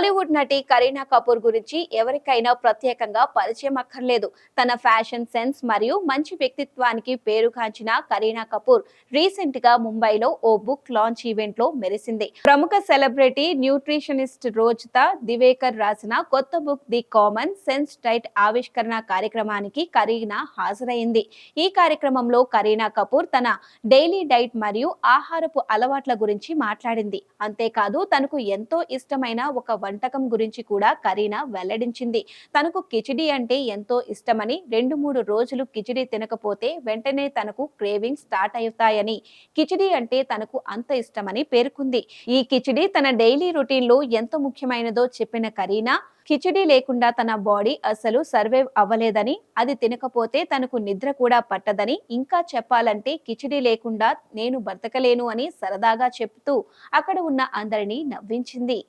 బాలీవుడ్ నటి కరీనా కపూర్ గురించి ఎవరికైనా ప్రత్యేకంగా పరిచయం అక్కర్లేదు. తన ఫ్యాషన్ సెన్స్ మరియు మంచి వ్యక్తిత్వానికి పేరుగాంచిన కరీనా కపూర్ రీసెంట్ గా ముంబైలో ఓ బుక్ లాంచ్ ఈవెంట్ లో మెరిసింది. ప్రముఖ సెలబ్రిటీ న్యూట్రిషనిస్ట్ రోజుతా దివేకర్ రాసిన కొత్త book the common sense diet ఆవిష్కరణ కార్యక్రమానికి కరీనా హాజరైంది. ఈ కార్యక్రమంలో కరీనా కపూర్ తన డైలీ డైట్ మరియు ఆహారపు అలవాట్ల గురించి మాట్లాడింది. అంతేకాదు తనకు ఎంతో ఇష్టమైన ఒక వంటకం గురించి కూడా కరీనా వెల్లడించింది. తనకు కిచిడి అంటే ఎంతో ఇష్టమని, 2-3 రోజులు కిచిడి తినకపోతే వెంటనే తనకు క్రేవింగ్ స్టార్ట్ అవుతాయని, కిచిడి అంటే తనకు అంత ఇష్టమని పేర్కొంది. ఈ కిచిడి తన డైలీ రొటీన్ లో ఎంత ముఖ్యమైనదో చెప్పిన కరీనా, కిచిడి లేకుండా తన బాడీ అసలు సర్వైవ్ అవ్వలేదని, అది తినకపోతే తనకు నిద్ర కూడా పట్టదని, ఇంకా చెప్పాలంటే కిచిడి లేకుండా నేను బతకలేను అని సరదాగా చెప్తూ అక్కడ ఉన్న అందరినీ నవ్వించింది.